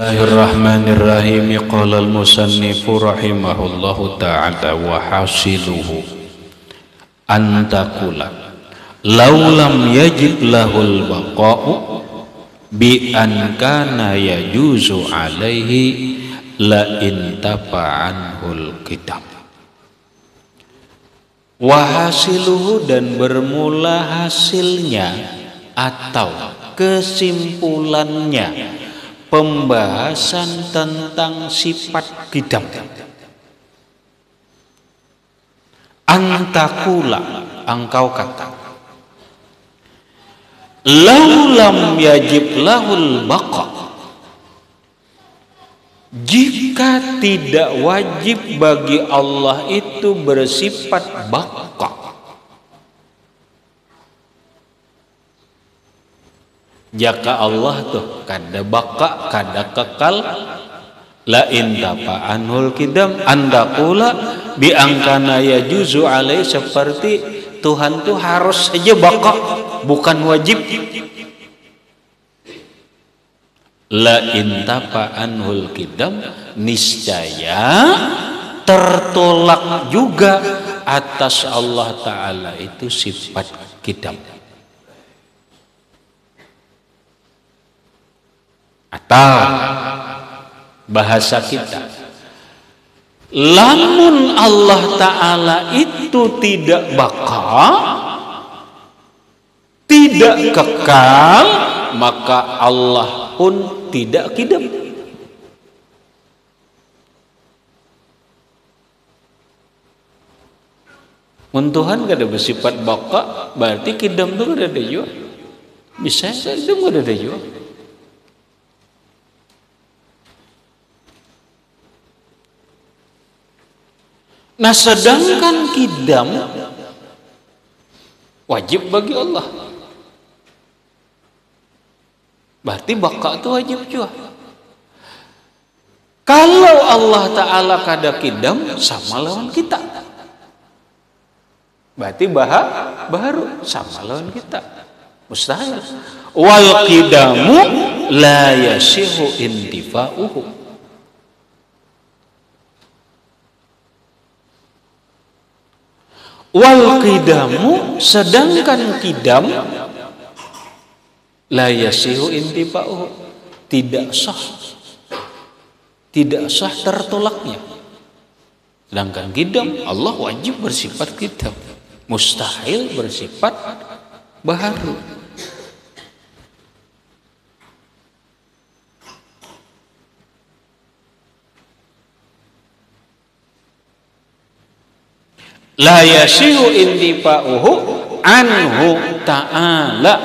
Bismillahirrahmanirrahim. Qala al-musannifu rahimahullahu ta'ala wa hasiluhu an taqula law lam yajib lahul baqa'u bi an kana yajuzu alaihi la intafa'anhul kitab. Wa hasiluhu, dan bermula hasilnya atau kesimpulannya pembahasan tentang sifat qidam. Antakula, engkau kata, laulam yajib lahul baqa, jika tidak wajib bagi Allah itu bersifat baqa. Jaka Allah tuh kada baka, kada kekal, la intafa'anhul qidam andaqula bi angkana yajuzu alai, seperti Tuhan tuh harus saja baka, bukan wajib. La intafa'anhul qidam, niscaya tertolak juga atas Allah Ta'ala itu sifat qidam. Atau bahasa kita, lamun Allah Ta'ala itu tidak baka, tidak kekal, maka Allah pun tidak qidam. Mun Tuhan kada bersifat baka, berarti qidam itu kada ada juga. Bisa qidam kada ada juga. Nah, sedangkan qidam wajib bagi Allah, berarti baka itu wajib juga. Kalau Allah Ta'ala kada qidam, sama lawan kita, berarti baharu sama lawan kita, mustahil. Wal qidamu la yasihu intifa'uhu, wal qidamu, sedangkan qidam la yasihu intifa'uhu, tidak sah tertolaknya. Sedangkan qidam, Allah wajib bersifat qidam, mustahil bersifat baharu. La yasihu intifa'uhu anhu ta'ala,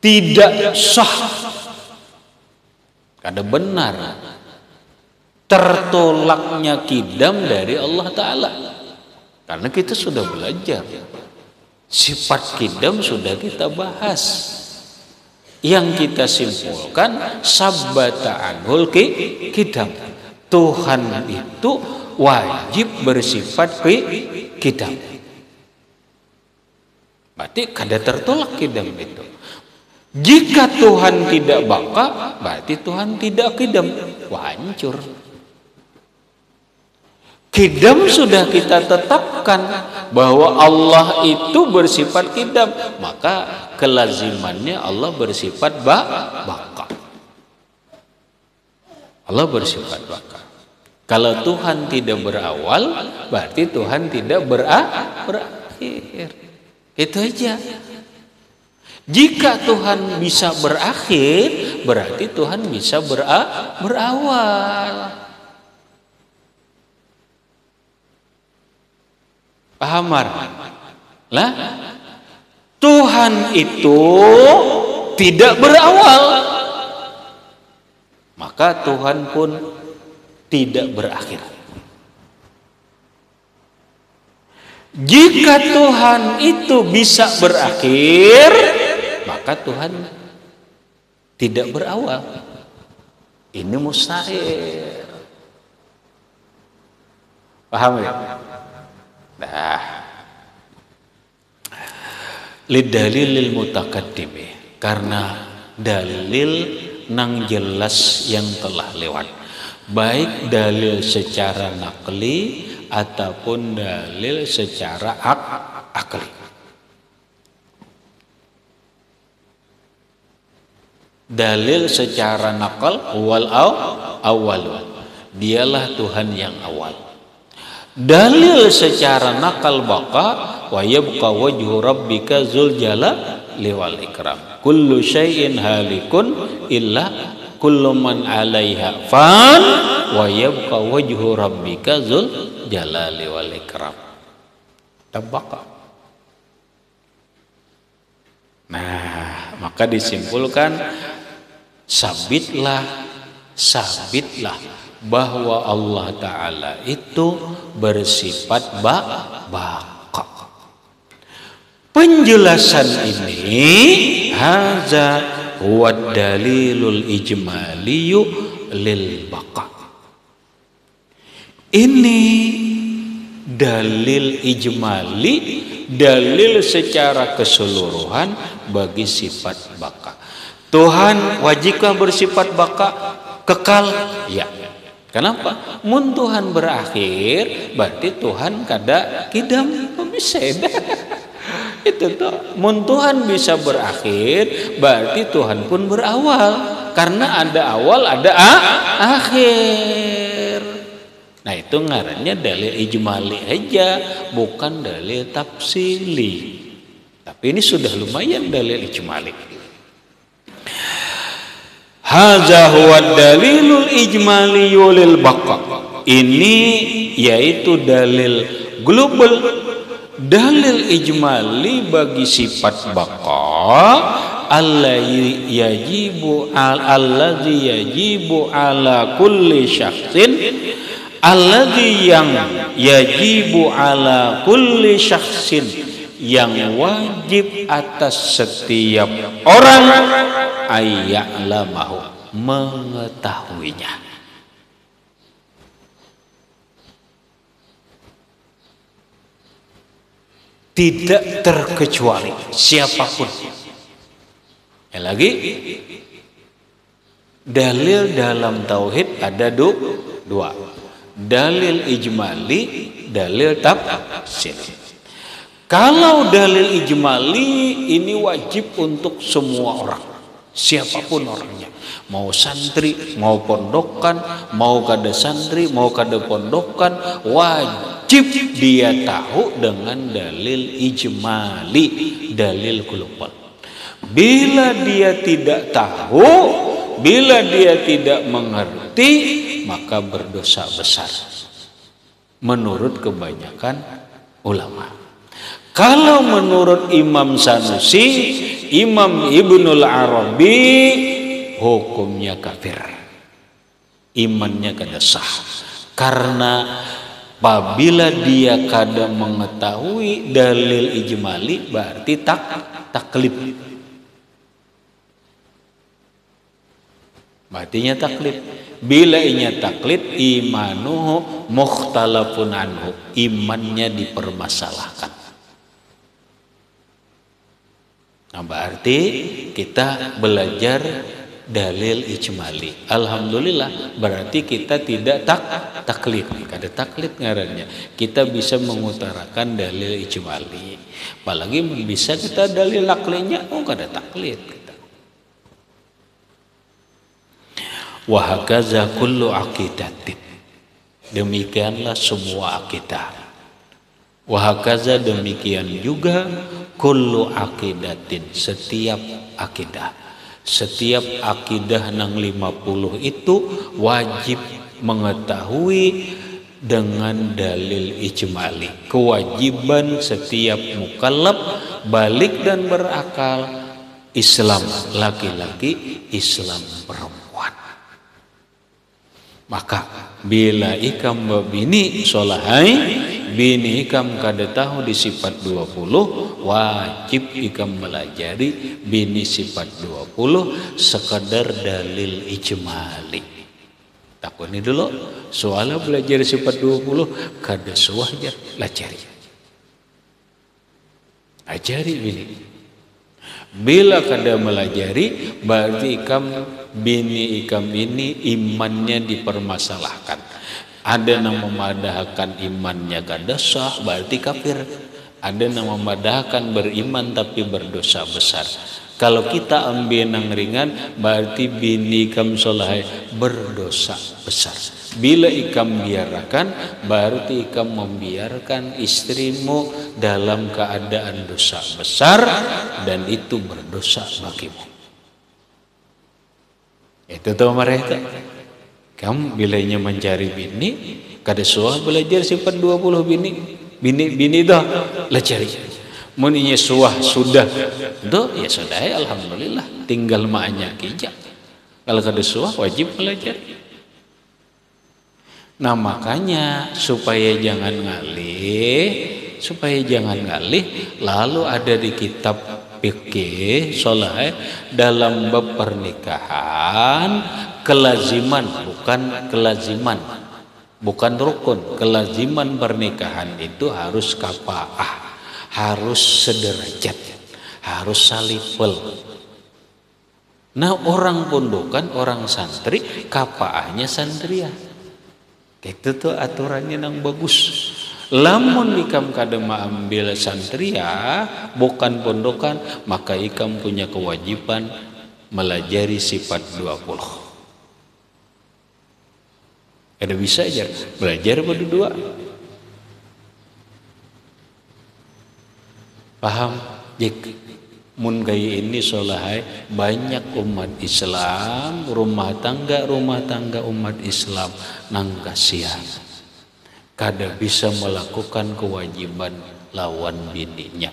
tidak sah, kada benar tertolaknya qidam dari Allah Ta'ala. Karena kita sudah belajar sifat qidam, sudah kita bahas. Yang kita simpulkan sabbata anhul qidam, Tuhan itu wajib bersifat qidam, berarti kada tertolak qidam itu. Jika Tuhan tidak baka, berarti Tuhan tidak qidam, wah hancur. Qidam sudah kita tetapkan bahwa Allah itu bersifat qidam, maka kelazimannya Allah bersifat baka. Allah bersifat baka. Kalau Tuhan tidak berawal, berarti Tuhan tidak berakhir. Itu aja. Jika Tuhan bisa berakhir, berarti Tuhan bisa berawal. Paham mar? Lah, Tuhan itu tidak berawal, maka Tuhan pun tidak berakhir. Jika Tuhan itu bisa berakhir, maka Tuhan tidak berawal. Ini mustahil. Paham ya? Nah, lidalilil mutaqaddimi, karena dalil nang jelas yang telah lewat, baik dalil secara nakli ataupun dalil secara akli. Dalil secara nakal wal awal, dialah Tuhan yang awal. Dalil secara nakal baka wa yabqa wajhu rabbika dzul jalali wal ikram. Kullu syai'in halikun illa kullu man 'alaiha fan wa yabqa wajhu rabbika dzul jalali wal ikram. Tabaka. Nah, maka disimpulkan sabitlah bahwa Allah Ta'ala itu bersifat baka. Penjelasan ini haza huwa dalilul ijmaliyu lil baka. Ini dalil ijmali, dalil secara keseluruhan bagi sifat baka. Tuhan wajibkah bersifat baka, kekal? Ya. Kenapa? Mun Tuhan berakhir, berarti Tuhan kada kidam bisa. Itu tuh. Mun Tuhan bisa berakhir, berarti Tuhan pun berawal. Karena ada awal, ada akhir. Nah itu ngarannya dalil ijmali aja, bukan dalil tafsili. Tapi ini sudah lumayan dalil ijmali. Hadza huwa dalilul ijmali lil baqa. Ini yaitu dalil global, dalil ijmali bagi sifat baqa allazi yajibu ala kulli syakhsin, allazi yang yajibu ala kulli syakhsin, yang wajib atas setiap orang ayya'lamahu, mengetahuinya. Tidak terkecuali siapapun. Lagi dalil dalam tauhid ada dua. Dalil ijmali, dalil tafsir. Kalau dalil ijmali ini wajib untuk semua orang, siapapun orangnya, mau santri, mau pondokan, mau kada santri, mau kada pondokan, wajib dia tahu dengan dalil ijmali, dalil global. Bila dia tidak tahu, bila dia tidak mengerti, maka berdosa besar menurut kebanyakan ulama. Kalau menurut Imam Sanusi, Imam Ibnul Arabi, hukumnya kafir, imannya kada sah. Karena apabila dia kada mengetahui dalil ijmali, berarti taklid. Artinya taklid. Bila inya taklid, imanuhu mukhtalafun anhu, imannya dipermasalahkan. Nah, berarti kita belajar dalil ijmali. Alhamdulillah, berarti kita tidak taklid. Kada taklid ngarannya. Kita bisa mengutarakan dalil ijmali. Apalagi bisa kita dalil aklinya, kada taklid kita. Wa hakaza kullu aqidatin. Demikianlah semua akidah. Wa hakaza demikian juga kullu aqidatin, setiap akidah. Setiap akidah nang 50 itu wajib mengetahui dengan dalil ijmali. Kewajiban setiap mukallaf balik dan berakal, Islam laki-laki, Islam perempuan. Maka bila ikam babini solahai, bini ikam kada tahu di sifat 20, wajib ikam melajari bini sifat 20 sekadar dalil ijmali. Takut ini dulu, soalnya belajar sifat 20 kada sewajar, lajari. Ajari bini. Bila kada melajari berarti bini ikam ini imannya dipermasalahkan. Ada yang memadahkan imannya kada sah berarti kafir. Ada yang memadahkan beriman tapi berdosa besar. Kalau kita ambil yang ringan berarti bini ikam soleh berdosa besar. Bila ikam biarkan berarti ikam membiarkan istrimu dalam keadaan dosa besar dan itu berdosa bagimu. Itu tuh mereka. Kamu bilanya mencari bini kada suah belajar sifat 20 bini dah lah cari. Muninya suah sudah doh ya sudah ya alhamdulillah tinggal maknya kijak. Kalau kada suah wajib belajar. Nah makanya supaya jangan ngalih lalu ada di kitab fikih soleh dalam bab pernikahan bukan rukun, kelaziman pernikahan itu harus kafaah, harus sederajat, harus salipel. Nah orang pondokan, orang santri kafaahnya santria. Itu tuh aturannya yang bagus. Lamun ikam kada ambil santria bukan pondokan maka ikam punya kewajiban melajari sifat 20. Kada bisa aja belajar berdua. Paham? Jik mun gaya ini solahai banyak umat Islam rumah tangga umat Islam nang kasihan kada bisa melakukan kewajiban lawan bininya.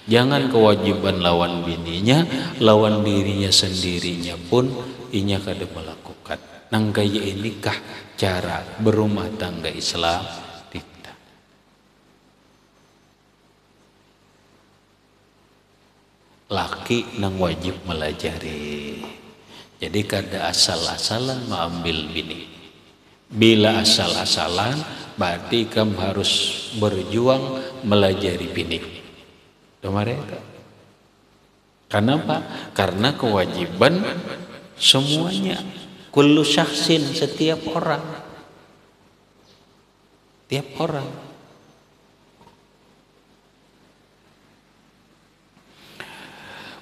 Jangan kewajiban lawan bininya, lawan dirinya sendirinya pun inya kada melakukan. Nang gaya inikah cara berumah tangga Islam? Tidak. Laki nang wajib melajari. Jadi kada asal-asalan mengambil bini. Bila asal-asalan berarti kamu harus berjuang melajari bini. Kenapa? Karena kewajiban semuanya. Kullu syakhsin, setiap orang. Tiap orang.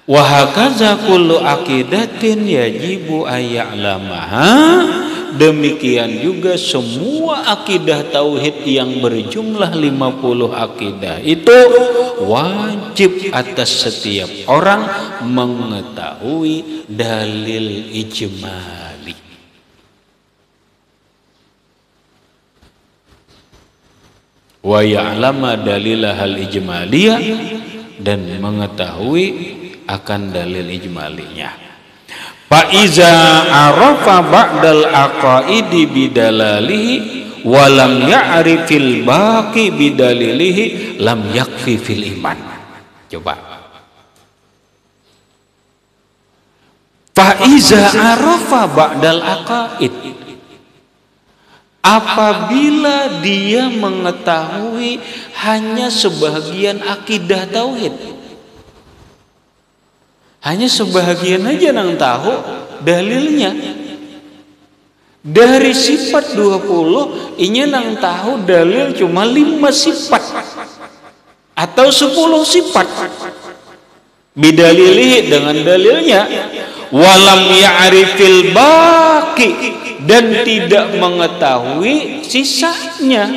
Wa hakaza kullu aqidatin yajibu ayya'lamaha. Demikian juga semua akidah tauhid yang berjumlah 50 akidah itu wajib atas setiap orang mengetahui dalil ijmali. Wa ya'lama dalilahal ijmaliyah dan mengetahui akan dalil ijmalinya. Fa'iza arafa ba'dal aqaidi bidalalihi walam ya'rifil baqi bidalilihi lam yakfi fil iman. Coba. Fa'iza arafa ba'dal aqaid, apabila dia mengetahui hanya sebagian akidah tauhid, hanya sebahagian aja nang tahu dalilnya. Dari sifat 20 inya nang tahu dalil cuma 5 sifat atau 10 sifat. Bidalilihi dengan dalilnya, walam ya'rifil baqi dan tidak mengetahui sisanya.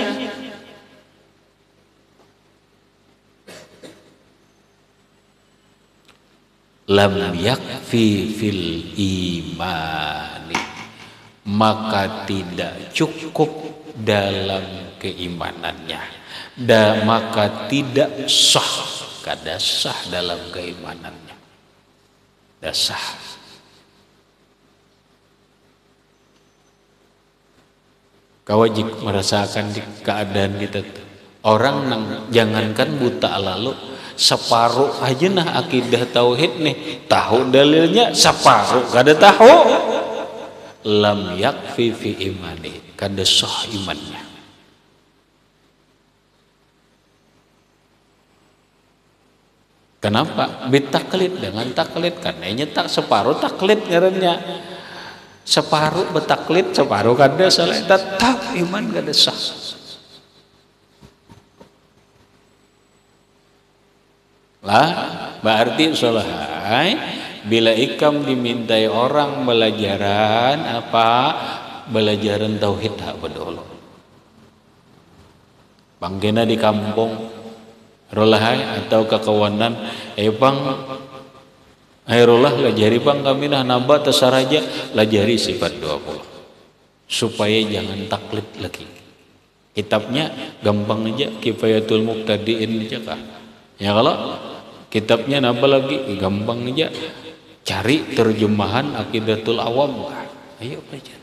Lam yakfi fil imani, maka tidak cukup dalam keimanannya, dan maka tidak sah, kada sah dalam keimanannya, tidak sah. Kau wajib merasakan di keadaan kita. Orang nang jangankan buta lalu separuh aja nah akidah tauhid nih, tahu dalilnya separuh kada tahu, lam yakfi fi imani, kada sah imannya. Kenapa? Bitaklid, dengan taklid. Karena ini tak separuh taklid ngarannya. Separuh betaklid, separuh kada salah. Tetap iman kada sah. Lah, berarti solahai bila ikam dimintai orang belajaran apa? Belajaran tauhid tak bedol. Panggena di kampung rolahai atau kekawanan bang ayolah lajari bang kami nah nambah tesaraja lajari sifat 20 supaya jangan taklid lagi. Kitabnya gampang aja, Kifayatul Muqtadiin aja kah ya. Kalau kitabnya nambah lagi gampang aja, cari terjemahan Aqidatul Awam kah, ayo belajar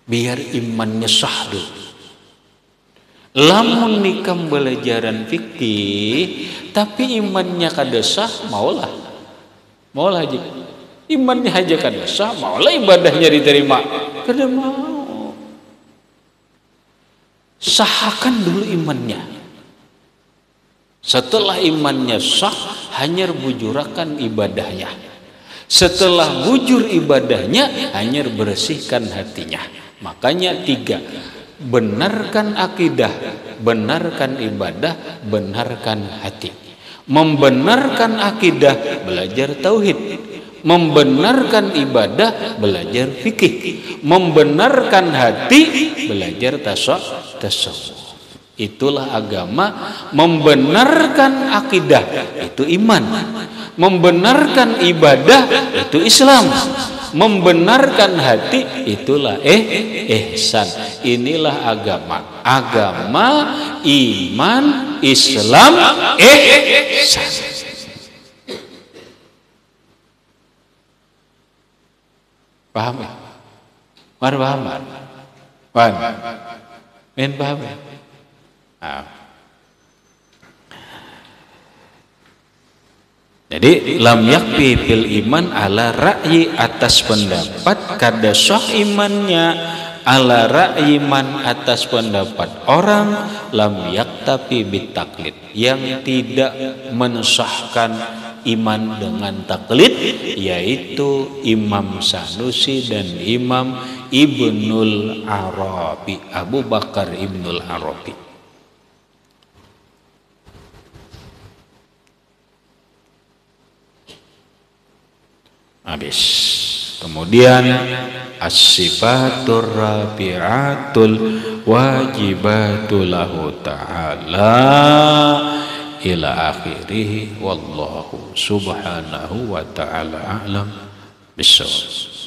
biar imannya sah dulu. Lamun nikam belajaran fikih tapi imannya kada sah, maulah aja imannya aja kada sah, maulah ibadahnya diterima, kada mau. Sahkan dulu imannya. Setelah imannya sah, hanya bujurakan ibadahnya. Setelah bujur ibadahnya, hanya bersihkan hatinya. Makanya 3, benarkan akidah, benarkan ibadah, benarkan hati. Membenarkan akidah, belajar tauhid. Membenarkan ibadah, belajar fikih. Membenarkan hati, belajar tasawuf. Itulah agama. Membenarkan akidah itu iman. Membenarkan ibadah itu Islam. Membenarkan hati itulah ihsan. Inilah agama. Agama, iman, Islam, ihsan. Paham ya? Mar paham? Paham? Men paham ya? Jadi lam yakfi fil iman ala ra'yi, atas pendapat kada sah imannya, ala ra'yi man, atas pendapat orang, lam yaktafi bitaklid, yang tidak mensahkan iman dengan taklid, yaitu Imam Sanusi dan Imam Ibnul Arabi, Abu Bakar Ibnul Arabi. Habis. Kemudian as-sifatur rabi'atul wajibatul lahu ta'ala ila akhirih, wallahu subhanahu wa ta'ala a'lam bissawab.